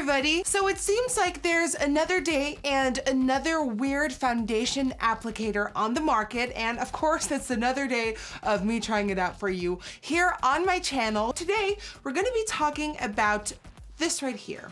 everybody. So it seems like there's another day and another weird foundation applicator on the market, and of course it's another day of me trying it out for you here on my channel. Today we're going to be talking about this right here.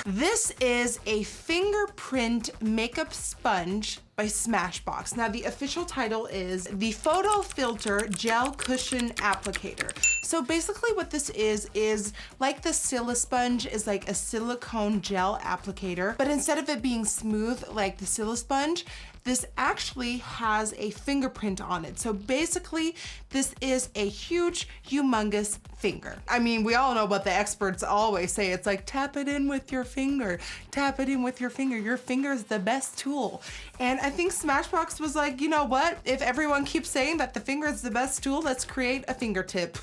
This is a Fingerprint makeup sponge by Smashbox. Now the official title is the Photo Filter Gel Cushion Applicator. So basically what this is like the Sponge is like a silicone gel applicator, but instead of it being smooth like the Sponge, this actually has a fingerprint on it. So basically this is a huge, humongous finger. I mean, we all know what the experts always say. It's like, tap it in with your finger, tap it in with your finger. Your finger is the best tool. And I think Smashbox was like, you know what? If everyone keeps saying that the finger is the best tool, let's create a fingertip.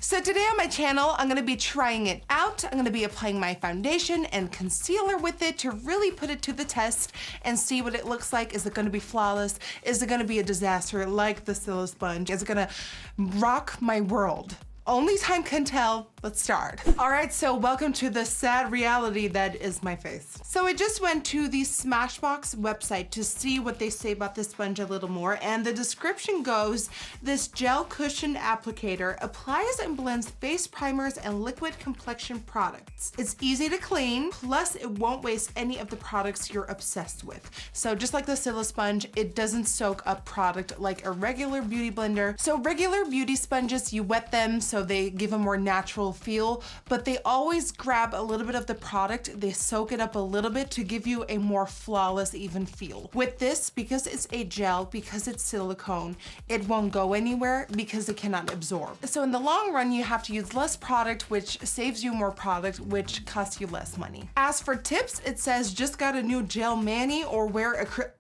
So today on my channel, I'm gonna be trying it out. I'm gonna be applying my foundation and concealer with it to really put it to the test and see what it looks like. Is it gonna be flawless? Is it gonna be a disaster like the Sponge? Is it gonna rock my world? Only time can tell. Let's start. All right, so welcome to the sad reality that is my face. So I just went to the Smashbox website to see what they say about this sponge a little more, and the description goes, this gel cushion applicator applies and blends face primers and liquid complexion products. It's easy to clean, plus it won't waste any of the products you're obsessed with. So just like the Sponge, it doesn't soak up product like a regular beauty blender. So regular beauty sponges, you wet them so they give a more natural feel, but they always grab a little bit of the product, they soak it up a little bit to give you a more flawless, even feel. With this, because it's a gel, because it's silicone, it won't go anywhere because it cannot absorb. So in the long run, you have to use less product, which saves you more product, which costs you less money. As for tips, it says just got a new gel mani or wear acrylics.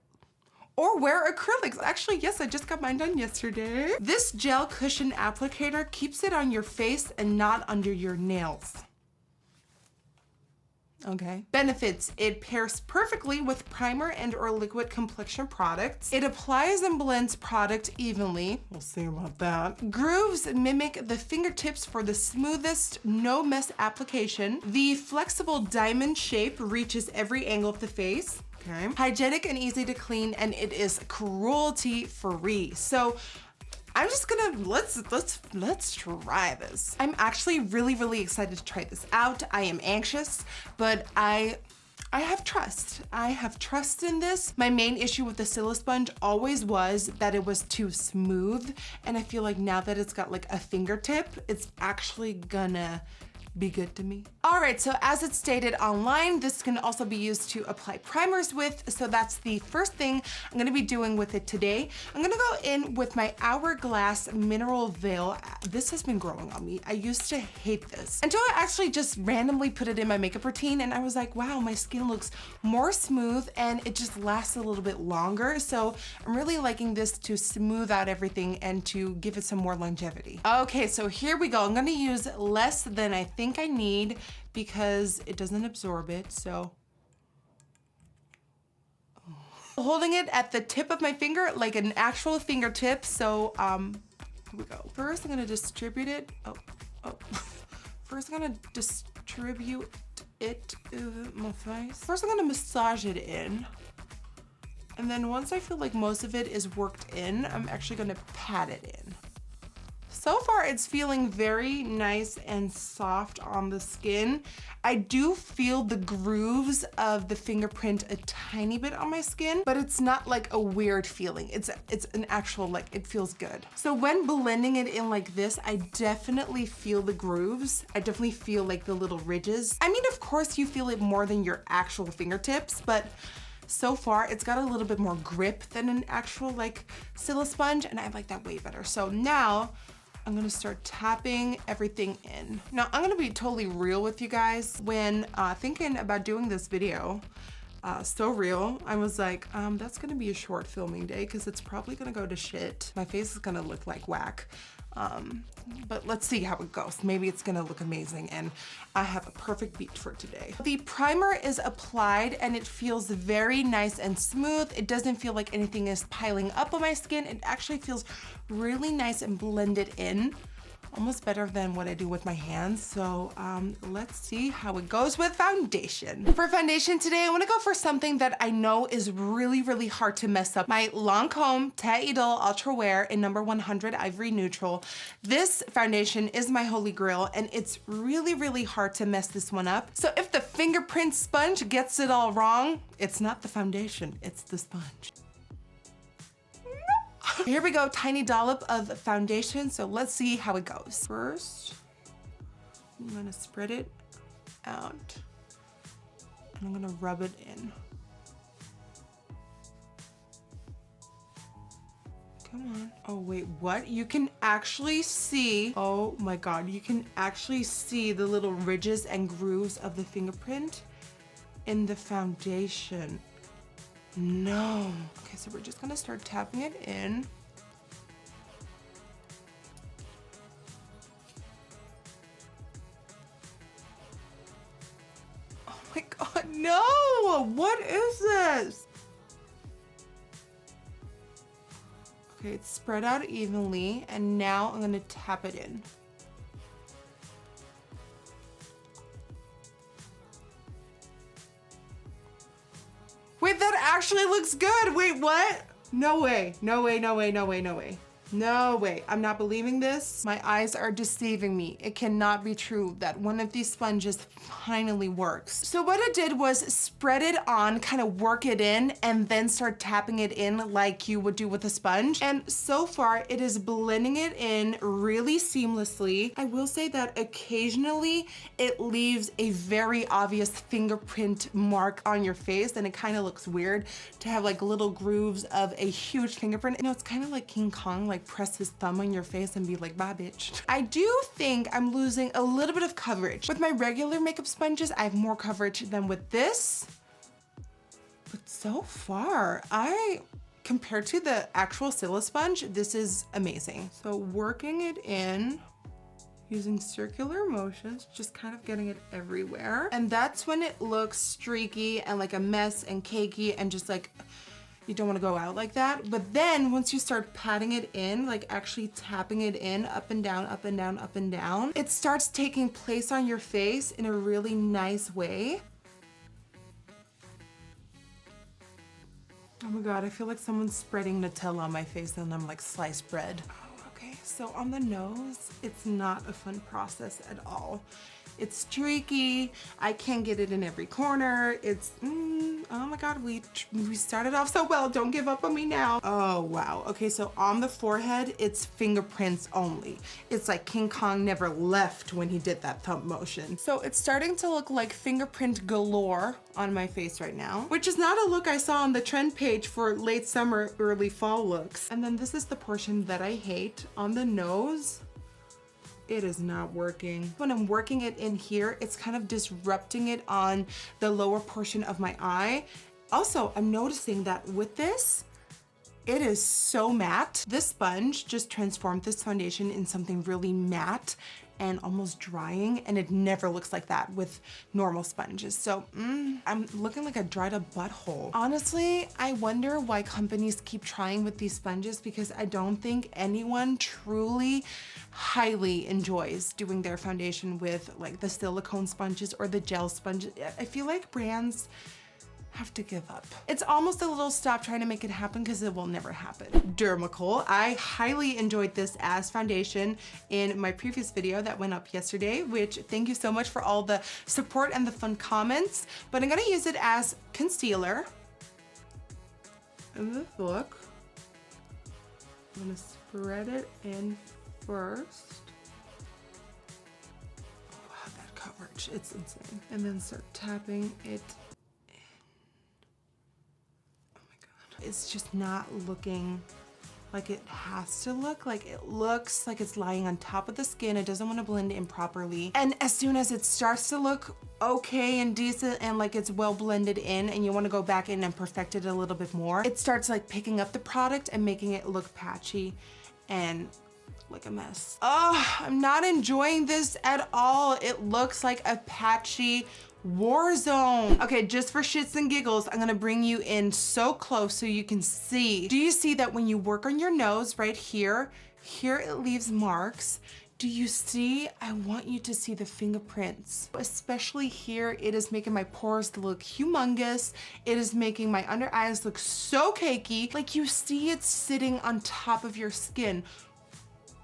Actually, yes, I just got mine done yesterday. This gel cushion applicator keeps it on your face and not under your nails. Okay. Benefits: it pairs perfectly with primer and or liquid complexion products. It applies and blends product evenly. We'll see about that. Grooves mimic the fingertips for the smoothest, no mess application. The flexible diamond shape reaches every angle of the face. Okay. Hygienic and easy to clean, and it is cruelty free. So I'm just gonna, let's try this. I'm actually really excited to try this out. I am anxious, but I have trust. I have trust in this. My main issue with the Sponge always was that it was too smooth, and I feel like now that it's got like a fingertip, it's actually gonna be good to me. All right, so as it's stated online, this can also be used to apply primers with, so that's the first thing I'm gonna be doing with it today. I'm gonna go in with my Hourglass Mineral Veil. This has been growing on me. I used to hate this until I actually just randomly put it in my makeup routine, and I was like, wow, my skin looks more smooth and it just lasts a little bit longer. So I'm really liking this to smooth out everything and to give it some more longevity. Okay, so here we go. I'm gonna use less than I think I need because it doesn't absorb it, so. Holding it at the tip of my finger like an actual fingertip, so here we go. First I'm gonna distribute it. First I'm gonna distribute it in my face. First I'm gonna massage it in. And then once I feel like most of it is worked in, I'm actually gonna pat it in. So far, it's feeling very nice and soft on the skin. I do feel the grooves of the fingerprint a tiny bit on my skin, but it's not like a weird feeling. It's an actual, like, it feels good. So when blending it in like this, I definitely feel the grooves. I definitely feel like the little ridges. I mean, of course you feel it more than your actual fingertips, but so far it's got a little bit more grip than an actual like Sponge, and I like that way better. So now I'm gonna start tapping everything in. Now, I'm gonna be totally real with you guys. When thinking about doing this video, so real, I was like, that's gonna be a short filming day because it's probably gonna go to shit. My face is gonna look like whack. But let's see how it goes. Maybe it's gonna look amazing and I have a perfect beat for today. The primer is applied and it feels very nice and smooth. It doesn't feel like anything is piling up on my skin. It actually feels really nice and blended in. almost better than what I do with my hands. So let's see how it goes with foundation. For foundation today, I wanna go for something that I know is really, really hard to mess up. My Lancome Teint Idole Ultra Wear in number 100 Ivory Neutral. This foundation is my holy grail, and it's really, really hard to mess this one up. So if the fingerprint sponge gets it all wrong, it's not the foundation, it's the sponge. Here we go, tiny dollop of foundation. So let's see how it goes. First, I'm gonna spread it out and I'm gonna rub it in. Come on. Oh wait, what? You can actually see, oh my God, you can actually see the little ridges and grooves of the fingerprint in the foundation. No. Okay, so we're just gonna start tapping it in. Oh my God, no! What is this? Okay, it's spread out evenly, and now I'm gonna tap it in. Wait, that actually looks good. Wait, what? No way, no way, no way, no way, no way. No way, I'm not believing this. My eyes are deceiving me. It cannot be true that one of these sponges finally works. So what I did was spread it on, kind of work it in, and then start tapping it in like you would do with a sponge. And so far, it is blending it in really seamlessly. I will say that occasionally it leaves a very obvious fingerprint mark on your face, and it kind of looks weird to have like little grooves of a huge fingerprint. You know, it's kind of like King Kong, like press his thumb on your face and be like, bye bitch. I do think I'm losing a little bit of coverage. With my regular makeup sponges, I have more coverage than with this. But so far, compared to the actual Scylla sponge, this is amazing. So working it in, using circular motions, just kind of getting it everywhere. And that's when it looks streaky and like a mess and cakey and just like, you don't want to go out like that. But then once you start patting it in, like actually tapping it in up and down, up and down, up and down, it starts taking place on your face in a really nice way. Oh my God, I feel like someone's spreading Nutella on my face and I'm like sliced bread. Oh, okay, so on the nose, it's not a fun process at all. It's streaky. I can't get it in every corner. It's, oh my God, we started off so well. Don't give up on me now. Oh, wow. Okay, so on the forehead, it's fingerprints only. It's like King Kong never left when he did that thumb motion. So it's starting to look like fingerprint galore on my face right now, which is not a look I saw on the trend page for late summer, early fall looks. And then this is the portion that I hate on the nose. It is not working. When I'm working it in here, it's kind of disrupting it on the lower portion of my eye. Also, I'm noticing that with this, it is so matte. This sponge just transformed this foundation in something really matte and almost drying, and it never looks like that with normal sponges. So I'm looking like a dried up butthole. Honestly, I wonder why companies keep trying with these sponges, because I don't think anyone truly highly enjoys doing their foundation with like the silicone sponges or the gel sponges. I feel like brands have to give up. It's almost a little stop trying to make it happen because it will never happen. Dermical. I highly enjoyed this as foundation in my previous video that went up yesterday, which thank you so much for all the support and the fun comments, but I'm gonna use it as concealer. In this look, I'm gonna spread it in first. Oh wow, that coverage, it's insane. And then start tapping it. It's just not looking like it has to look. Like it looks like it's lying on top of the skin. It doesn't want to blend in properly. And as soon as it starts to look okay and decent and like it's well blended in and you want to go back in and perfect it a little bit more, it starts like picking up the product and making it look patchy and like a mess. Oh, I'm not enjoying this at all. It looks like a patchy war zone. Okay, just for shits and giggles, I'm gonna bring you in so close so you can see. Do you see that when you work on your nose right here, it leaves marks? Do you see? I want you to see the fingerprints. Especially here, it is making my pores look humongous. It is making my under eyes look so cakey. Like you see it sitting on top of your skin.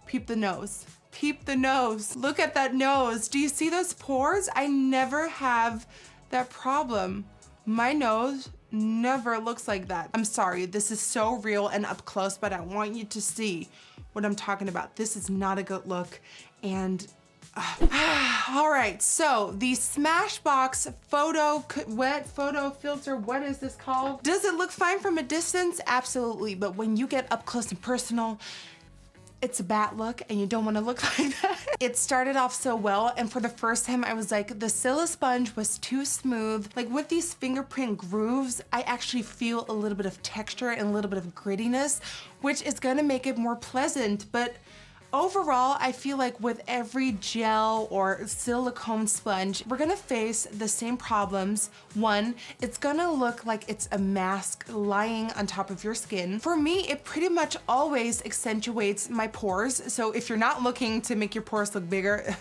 Peep the nose. Peep the nose. Look at that nose. Do you see those pores? I never have that problem. My nose never looks like that. I'm sorry, this is so real and up close, but I want you to see what I'm talking about. This is not a good look. And all right, so the Smashbox wet photo filter, what is this called? Does it look fine from a distance? Absolutely, but when you get up close and personal, it's a bad look and you don't want to look like that. It started off so well, and for the first time I was like, the Silla sponge was too smooth. Like with these fingerprint grooves, I actually feel a little bit of texture and a little bit of grittiness, which is gonna make it more pleasant. But overall, I feel like with every gel or silicone sponge, we're gonna face the same problems. One, it's gonna look like it's a mask lying on top of your skin. For me, it pretty much always accentuates my pores. So if you're not looking to make your pores look bigger,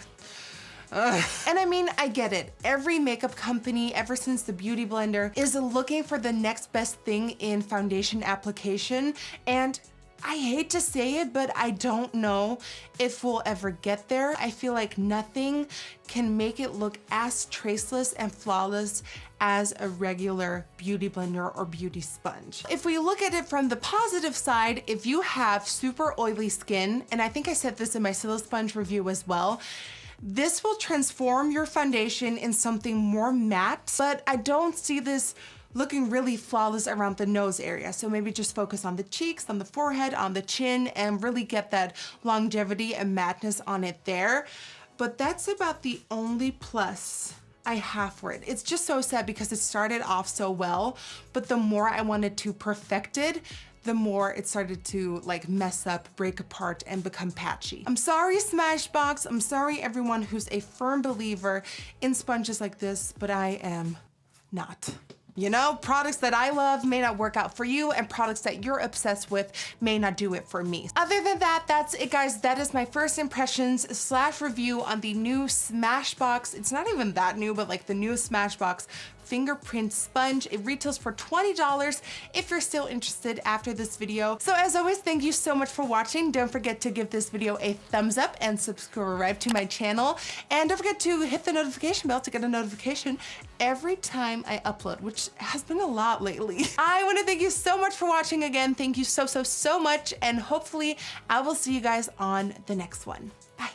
and I mean, I get it. Every makeup company, ever since the Beauty Blender, is looking for the next best thing in foundation application. And I hate to say it, but I don't know if we'll ever get there. I feel like nothing can make it look as traceless and flawless as a regular beauty blender or beauty sponge. If we look at it from the positive side, if you have super oily skin, and I think I said this in my Silla sponge review as well, this will transform your foundation in something more matte, but I don't see this looking really flawless around the nose area. So maybe just focus on the cheeks, on the forehead, on the chin, and really get that longevity and madness on it there. But that's about the only plus I have for it. It's just so sad because it started off so well, but the more I wanted to perfect it, the more it started to like mess up, break apart, and become patchy. I'm sorry, Smashbox. I'm sorry, everyone who's a firm believer in sponges like this, but I am not. You know, products that I love may not work out for you, and products that you're obsessed with may not do it for me. Other than that, that's it, guys. That is my first impressions / review on the new Smashbox. It's not even that new, but like the new Smashbox fingerprint sponge. It retails for $20 if you're still interested after this video. So as always, thank you so much for watching. Don't forget to give this video a thumbs up and subscribe to my channel. And don't forget to hit the notification bell to get a notification every time I upload, which has been a lot lately. I want to thank you so much for watching again. Thank you so much. And hopefully I will see you guys on the next one. Bye.